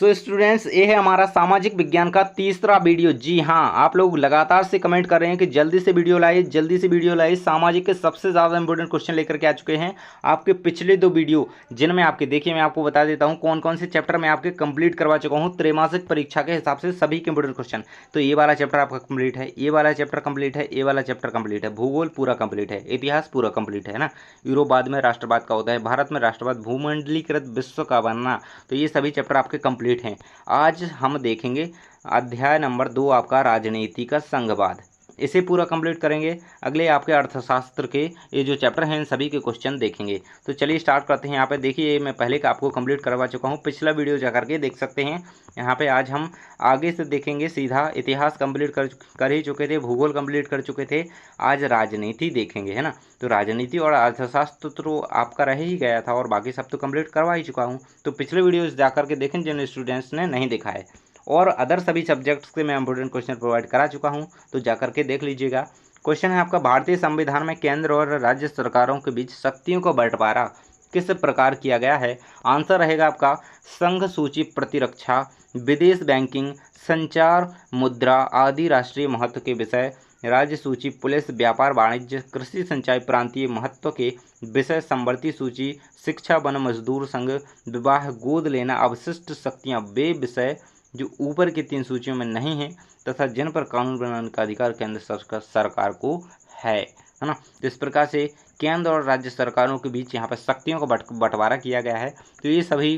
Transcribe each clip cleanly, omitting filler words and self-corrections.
So students, ये है हमारा सामाजिक विज्ञान का तीसरा वीडियो। जी हाँ, आप लोग लगातार से कमेंट कर रहे हैं कि जल्दी से वीडियो लाइए, जल्दी से वीडियो लाइए। सामाजिक के सबसे ज़्यादा इंपॉर्टेंट क्वेश्चन लेकर के आ चुके हैं आपके पिछले दो वीडियो, जिनमें आपके देखिए मैं आपको बता देता हूँ कौन कौन से चैप्टर मैं आपके कंप्लीट करवा चुका हूँ त्रैमासिक परीक्षा के हिसाब से सभी के इंपॉर्टेंट क्वेश्चन। तो ये वाला चैप्टर आपका कंप्लीट है, ये वाला चैप्टर कंप्लीट है, ये वाला चैप्टर कंप्लीट है, भूगोल पूरा कंप्लीट है, इतिहास पूरा कंप्लीट है ना, यूरोपवाद में राष्ट्रवाद का होता है, भारत में राष्ट्रवाद, भूमंडलीकृत विश्व का बनना, तो ये सभी चैप्टर आपके कंप्लीट हैं। आज हम देखेंगे अध्याय नंबर 2 आपका राजनीति का संघवाद, इसे पूरा कंप्लीट करेंगे। अगले आपके अर्थशास्त्र के ये जो चैप्टर हैं इन सभी के क्वेश्चन देखेंगे। तो चलिए स्टार्ट करते हैं। यहाँ पे देखिए मैं पहले का आपको कंप्लीट करवा चुका हूँ, पिछला वीडियो जा करके देख सकते हैं। यहाँ पे आज हम आगे से देखेंगे, सीधा इतिहास कंप्लीट कर ही चुके थे, भूगोल कंप्लीट कर चुके थे, आज राजनीति देखेंगे, है ना। तो राजनीति और अर्थशास्त्र तो आपका रह ही गया था और बाकी सब तो कंप्लीट करवा ही चुका हूँ। तो पिछले वीडियोस जा करके देखें जिन स्टूडेंट्स ने नहीं देखा है, और अदर सभी सब्जेक्ट्स के मैं इंपोर्टेंट क्वेश्चन प्रोवाइड करा चुका हूं, तो जाकर के देख लीजिएगा। क्वेश्चन है आपका, भारतीय संविधान में केंद्र और राज्य सरकारों के बीच शक्तियों का बंटवारा किस प्रकार किया गया है। आंसर रहेगा आपका संघ सूची, प्रतिरक्षा, विदेश बैंकिंग, संचार, मुद्रा आदि राष्ट्रीय महत्व के विषय, राज्य सूची, पुलिस, व्यापार वाणिज्य, कृषि सिंचाई, प्रांतीय महत्व के विषय, संवर्ती सूची, शिक्षा, वन, मजदूर संघ, विवाह, गोद लेना, अवशिष्ट शक्तियाँ, वे विषय जो ऊपर की तीन सूचियों में नहीं है तथा जिन पर कानून बनाने का अधिकार केंद्र सरकार को है ना। तो इस प्रकार से केंद्र और राज्य सरकारों के बीच यहाँ पर शक्तियों का बंटवारा किया गया है। तो ये सभी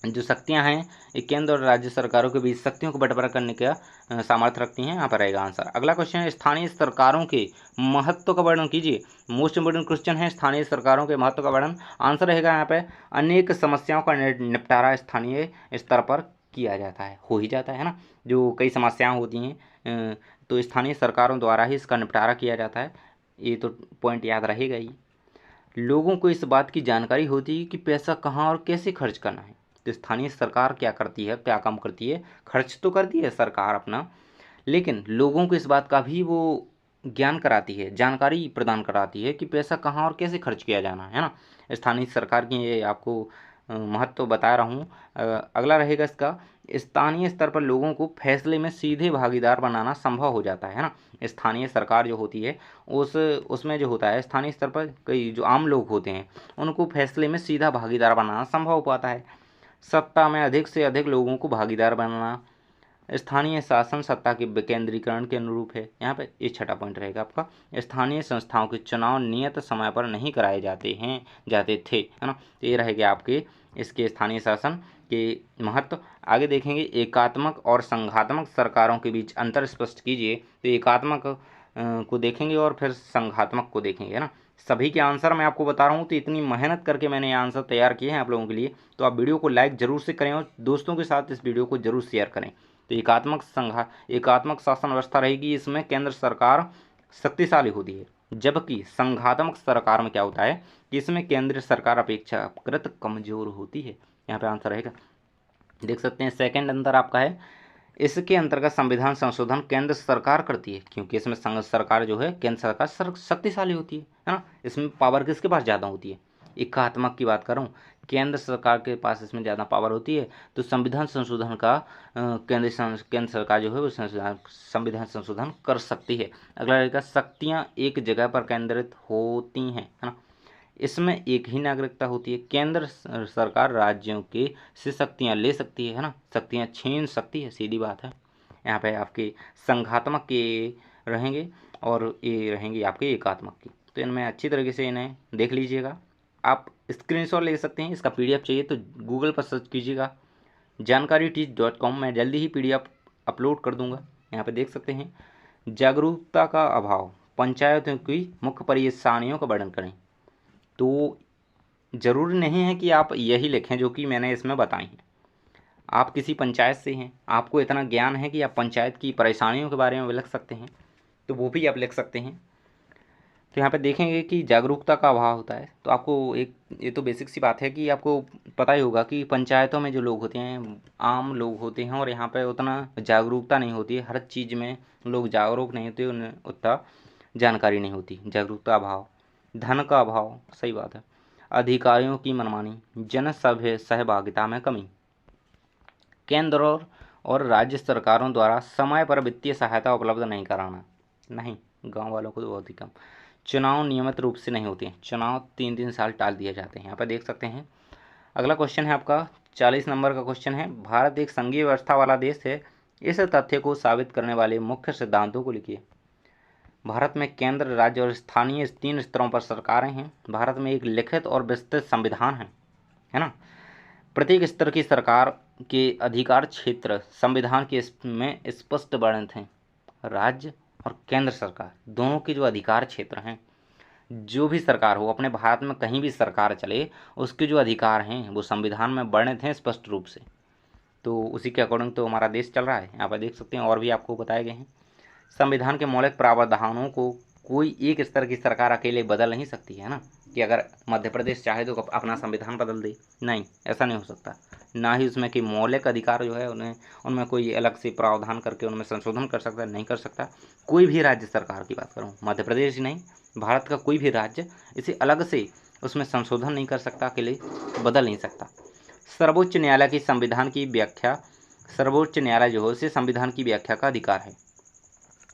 जो शक्तियाँ हैं ये केंद्र और राज्य सरकारों के बीच शक्तियों को बंटवारा करने का सामर्थ्य रखती हैं। यहाँ पर रहेगा आंसर। अगला क्वेश्चन है, स्थानीय सरकारों के महत्व का वर्णन कीजिए। मोस्ट इंपोर्टेंट क्वेश्चन है, स्थानीय सरकारों के महत्व का वर्णन। आंसर रहेगा यहाँ पे अनेक समस्याओं का निपटारा स्थानीय स्तर पर किया जाता है, हो ही जाता है ना। जो कई समस्याएं होती हैं तो स्थानीय सरकारों द्वारा ही इसका निपटारा किया जाता है, ये तो पॉइंट याद रहेगा ही। लोगों को इस बात की जानकारी होती है कि पैसा कहाँ और कैसे खर्च करना है। तो स्थानीय सरकार क्या करती है, क्या काम करती है, खर्च तो करती है सरकार अपना, लेकिन लोगों को इस बात का भी वो ज्ञान कराती है, जानकारी प्रदान कराती है कि पैसा कहाँ और कैसे खर्च किया जाना है ना। स्थानीय सरकार की ये आपको महत्व बता रहा हूँ। अगला रहेगा इसका, स्थानीय स्तर पर लोगों को फैसले में सीधे भागीदार बनाना संभव हो जाता है ना। स्थानीय सरकार जो होती है उसमें जो होता है, स्थानीय स्तर पर कई जो आम लोग होते हैं उनको फैसले में सीधा भागीदार बनाना संभव हो पाता है। सत्ता में अधिक से अधिक लोगों को भागीदार बनाना स्थानीय शासन सत्ता के विकेंद्रीकरण के अनुरूप है। यहाँ पे ये छठा पॉइंट रहेगा आपका, स्थानीय संस्थाओं के चुनाव नियत समय पर नहीं कराए जाते थे, है ना। तो ये रहेगा आपके इसके स्थानीय शासन के महत्व। आगे देखेंगे, एकात्मक और संघात्मक सरकारों के बीच अंतर स्पष्ट कीजिए। तो एकात्मक को देखेंगे और फिर संघात्मक को देखेंगे, है ना। सभी के आंसर मैं आपको बता रहा हूँ, तो इतनी मेहनत करके मैंने ये आंसर तैयार किए हैं आप लोगों के लिए, तो आप वीडियो को लाइक जरूर से करें और दोस्तों के साथ इस वीडियो को जरूर शेयर करें। तो एकात्मक शासन व्यवस्था रहेगी, इसमें केंद्र सरकार शक्तिशाली होती है, जबकि संघात्मक सरकार में क्या होता है कि इसमें केंद्र सरकार अपेक्षाकृत कमजोर होती है। यहाँ पे आंसर रहेगा, देख सकते हैं सेकंड अंतर आपका है। इसके अंतर्गत संविधान संशोधन केंद्र सरकार करती है, क्योंकि इसमें संघ सरकार जो है, केंद्र सरकार शक्तिशाली होती है ना। इसमें पावर किसके पास ज़्यादा होती है, एकात्मक की बात कर रहा हूँ, केंद्र सरकार के पास इसमें ज़्यादा पावर होती है। तो संविधान संशोधन का केंद्र सरकार जो है वो संविधान संशोधन कर सकती है। अगला रहेगा, शक्तियाँ एक जगह पर केंद्रित होती हैं, है ना। इसमें एक ही नागरिकता होती है। केंद्र सरकार राज्यों के से शक्तियाँ ले सकती है ना, शक्तियाँ छीन सकती है, सीधी बात है। यहाँ पे आपके संघात्मक के रहेंगे और ये रहेंगे आपके एकात्मक की। तो इनमें अच्छी तरीके से इन्हें देख लीजिएगा। आप स्क्रीनशॉट ले सकते हैं, इसका PDF चाहिए तो गूगल पर सर्च कीजिएगा, जानकारीटीच.com। मैं जल्दी ही PDF अपलोड कर दूंगा। यहाँ पे देख सकते हैं, जागरूकता का अभाव, पंचायतों की मुख्य परेशानियों का वर्णन करें। तो ज़रूरी नहीं है कि आप यही लिखें जो कि मैंने इसमें बताई हैं। आप किसी पंचायत से हैं, आपको इतना ज्ञान है कि आप पंचायत की परेशानियों के बारे में भी लिख सकते हैं, तो वो भी आप लिख सकते हैं। तो यहाँ पे देखेंगे कि जागरूकता का अभाव होता है। तो आपको एक ये तो बेसिक सी बात है कि आपको पता ही होगा कि पंचायतों में जो लोग होते हैं आम लोग होते हैं, और यहाँ पे उतना जागरूकता नहीं होती है, हर चीज़ में लोग जागरूक नहीं होते, उन्हें उतना जानकारी नहीं होती। जागरूकता अभाव, धन का अभाव, सही बात है, अधिकारियों की मनमानी, जन सहभागिता में कमी, केंद्र और राज्य सरकारों द्वारा समय पर वित्तीय सहायता उपलब्ध नहीं कराना। नहीं, गांव वालों को तो बहुत ही कम। चुनाव नियमित रूप से नहीं होते हैं, चुनाव 3-3 साल टाल दिए जाते हैं। यहाँ पर देख सकते हैं। अगला क्वेश्चन है आपका 40 नंबर का क्वेश्चन है, भारत एक संघीय व्यवस्था वाला देश है, इस तथ्य को साबित करने वाले मुख्य सिद्धांतों को लिखिए। भारत में केंद्र, राज्य और स्थानीय 3 स्तरों पर सरकारें हैं। भारत में एक लिखित और विस्तृत संविधान है ना। प्रत्येक स्तर की सरकार के अधिकार क्षेत्र संविधान के में स्पष्ट वर्णित हैं। राज्य और केंद्र सरकार दोनों के जो अधिकार क्षेत्र हैं, जो भी सरकार हो, अपने भारत में कहीं भी सरकार चले, उसके जो अधिकार हैं वो संविधान में वर्णित हैं स्पष्ट रूप से। तो उसी के अकॉर्डिंग तो हमारा देश चल रहा है। यहाँ पर देख सकते हैं और भी आपको बताए गए हैं। संविधान के मौलिक प्रावधानों को कोई एक स्तर की सरकार अकेले बदल नहीं सकती है ना, कि अगर मध्य प्रदेश चाहे तो अपना संविधान बदल दे, नहीं, ऐसा नहीं हो सकता। ना ही उसमें कि मौलिक अधिकार जो है उनमें कोई अलग से प्रावधान करके उनमें संशोधन कर सकता है, नहीं कर सकता। कोई भी राज्य सरकार की बात करूँ, मध्य प्रदेश ही नहीं, भारत का कोई भी राज्य इसे अलग से उसमें संशोधन नहीं कर सकता, अकेले बदल नहीं सकता। सर्वोच्च न्यायालय की संविधान की व्याख्या, सर्वोच्च न्यायालय जो है उसे संविधान की व्याख्या का अधिकार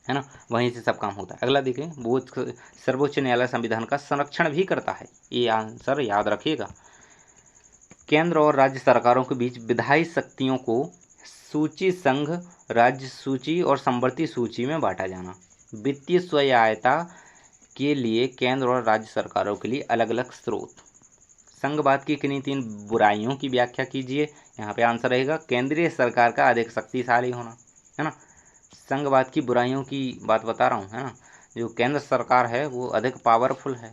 है ना, वहीं से सब काम होता है। अगला देखें, वो सर्वोच्च न्यायालय संविधान का संरक्षण भी करता है, ये आंसर याद रखिएगा। केंद्र और राज्य सरकारों के बीच विधायी शक्तियों को सूची, संघ, राज्य सूची और संवर्ती सूची में बांटा जाना। वित्तीय स्वायत्तता के लिए केंद्र और राज्य सरकारों के लिए अलग अलग स्रोत। संघवाद की किन्हीं 3 बुराइयों की व्याख्या कीजिए। यहाँ पे आंसर रहेगा केंद्रीय सरकार का अधिक शक्तिशाली होना, है ना। संघवाद की बुराइयों की बात बता रहा हूँ, है ना। जो केंद्र सरकार है वो अधिक पावरफुल है।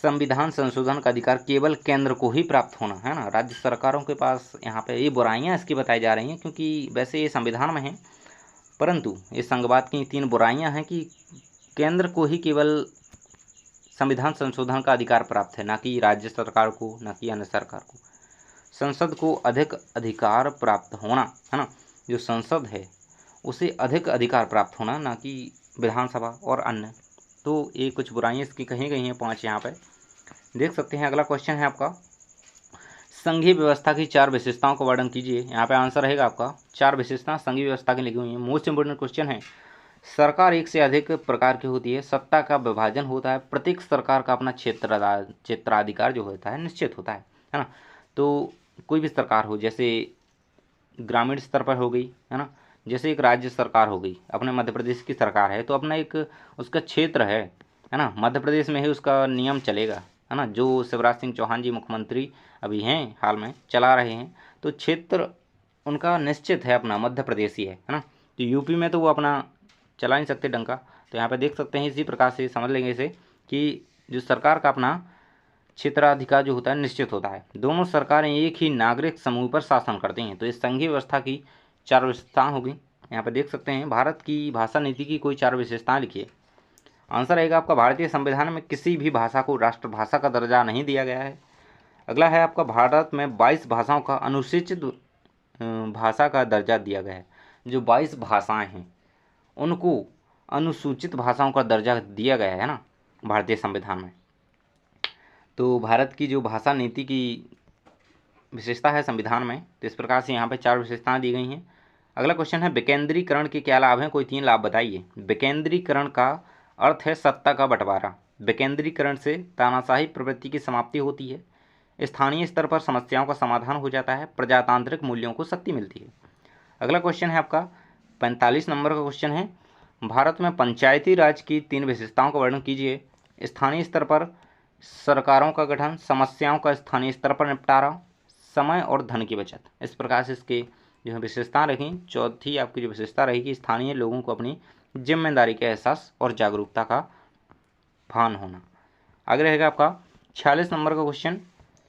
संविधान संशोधन का अधिकार केवल केंद्र को ही प्राप्त होना, है ना। राज्य सरकारों के पास यहाँ पे ये बुराइयाँ इसकी बताई जा रही हैं, क्योंकि वैसे ये संविधान में है, परंतु ये संघवाद की 3 बुराइयाँ हैं कि केंद्र को ही केवल संविधान संशोधन का अधिकार प्राप्त है, ना कि राज्य सरकार को, ना कि अन्य सरकार को। संसद को अधिक अधिकार प्राप्त होना, है ना। जो संसद है उसे अधिक अधिकार प्राप्त होना, ना कि विधानसभा और अन्य। तो ये कुछ बुराइयां इसकी कही गई हैं 5 यहाँ पे देख सकते हैं। अगला क्वेश्चन है आपका, संघीय व्यवस्था की 4 विशेषताओं का वर्णन कीजिए। यहाँ पे आंसर रहेगा आपका 4 विशेषता संघीय व्यवस्था की लिखी हुई है। मोस्ट इंपोर्टेंट क्वेश्चन है। सरकार एक से अधिक प्रकार की होती है, सत्ता का विभाजन होता है, प्रत्येक सरकार का अपना क्षेत्राधिकार जो होता है निश्चित होता है ना। तो कोई भी सरकार हो, जैसे ग्रामीण स्तर पर हो गई, है ना, जैसे एक राज्य सरकार हो गई, अपने मध्य प्रदेश की सरकार है तो अपना एक उसका क्षेत्र है ना, मध्य प्रदेश में ही उसका नियम चलेगा, है ना। जो शिवराज सिंह चौहान जी मुख्यमंत्री अभी हैं, हाल में चला रहे हैं, तो क्षेत्र उनका निश्चित है, अपना मध्य प्रदेश ही है ना। तो यूपी में तो वो अपना चला नहीं सकते डंका। तो यहाँ पे देख सकते हैं, इसी प्रकार से समझ लेंगे इसे कि जो सरकार का अपना क्षेत्राधिकार जो होता है निश्चित होता है। दोनों सरकारें एक ही नागरिक समूह पर शासन करती हैं। तो इस संघीय व्यवस्था की 4 विशेषताएं होगी। यहाँ पे देख सकते हैं, भारत की भाषा नीति की कोई 4 विशेषताएं लिखिए। आंसर रहेगा आपका, भारतीय संविधान में किसी भी भाषा को राष्ट्रभाषा का दर्जा नहीं दिया गया है। अगला है आपका, भारत में 22 भाषाओं का अनुसूचित भाषा का दर्जा दिया गया है। जो 22 भाषाएं हैं उनको अनुसूचित भाषाओं का दर्जा दिया गया है ना भारतीय संविधान में। तो भारत की जो भाषा नीति की विशेषता है संविधान में, तो इस प्रकार से यहाँ पे 4 विशेषताएं दी गई हैं। अगला क्वेश्चन है, विकेंद्रीकरण के क्या लाभ हैं, कोई 3 लाभ बताइए। विकेंद्रीकरण का अर्थ है सत्ता का बंटवारा। विकेंद्रीकरण से तानाशाही प्रवृत्ति की समाप्ति होती है, स्थानीय स्तर पर समस्याओं का समाधान हो जाता है, प्रजातांत्रिक मूल्यों को शक्ति मिलती है। अगला क्वेश्चन है आपका 45 नंबर का क्वेश्चन है, भारत में पंचायती राज की 3 विशेषताओं का वर्णन कीजिए। स्थानीय स्तर पर सरकारों का गठन, समस्याओं का स्थानीय स्तर पर निपटारा, समय और धन की बचत। इस प्रकार से इसके जो है विशेषताएं रखी। चौथी आपकी जो विशेषता रहेगी, स्थानीय लोगों को अपनी जिम्मेदारी के एहसास और जागरूकता का भान होना। आगे रहेगा आपका 46 नंबर का क्वेश्चन।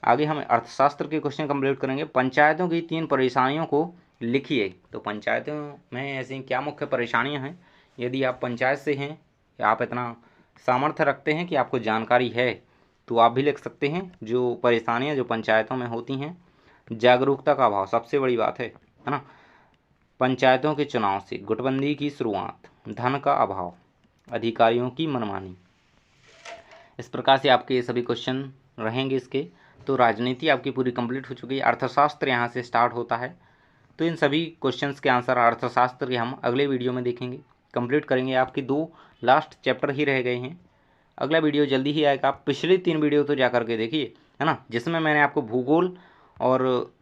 आगे हम अर्थशास्त्र के क्वेश्चन कंप्लीट करेंगे। पंचायतों की 3 परेशानियों को लिखिए। तो पंचायतों में ऐसी क्या मुख्य परेशानियां हैं, यदि आप पंचायत से हैं या आप इतना सामर्थ्य रखते हैं कि आपको जानकारी है तो आप भी लिख सकते हैं। जो परेशानियां जो पंचायतों में होती हैं, जागरूकता का अभाव सबसे बड़ी बात है ना। पंचायतों के चुनाव से गुटबंदी की शुरुआत, धन का अभाव, अधिकारियों की मनमानी। इस प्रकार से आपके सभी क्वेश्चन रहेंगे इसके। तो राजनीति आपकी पूरी कंप्लीट हो चुकी है। अर्थशास्त्र यहाँ से स्टार्ट होता है। तो इन सभी क्वेश्चंस के आंसर अर्थशास्त्र के हम अगले वीडियो में देखेंगे, कंप्लीट करेंगे। आपकी 2 लास्ट चैप्टर ही रह गए हैं। अगला वीडियो जल्दी ही आएगा। आप पिछले 3 वीडियो तो जा करके देखिए, है ना, जिसमें मैंने आपको भूगोल और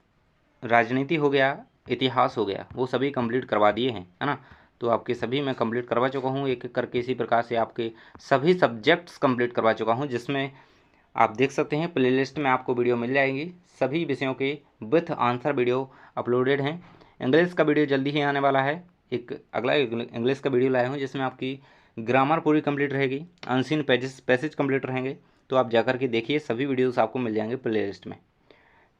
राजनीति हो गया, इतिहास हो गया, वो सभी कंप्लीट करवा दिए हैं, है ना। तो आपके सभी मैं कंप्लीट करवा चुका हूँ एक एक करके। इसी प्रकार से आपके सभी सब्जेक्ट्स कंप्लीट करवा चुका हूँ, जिसमें आप देख सकते हैं प्लेलिस्ट में आपको वीडियो मिल जाएगी। सभी विषयों के विथ आंसर वीडियो अपलोडेड हैं। इंग्लिश का वीडियो जल्दी ही आने वाला है। एक अगला इंग्लिश का वीडियो लाया हूँ जिसमें आपकी ग्रामर पूरी कंप्लीट रहेगी, अनसीन पैसेज कंप्लीट रहेंगे। तो आप जाकर के देखिए, सभी वीडियोस आपको मिल जाएंगे प्लेलिस्ट में।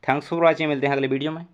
Thanks for watching. मिलते हैं अगले वीडियो में।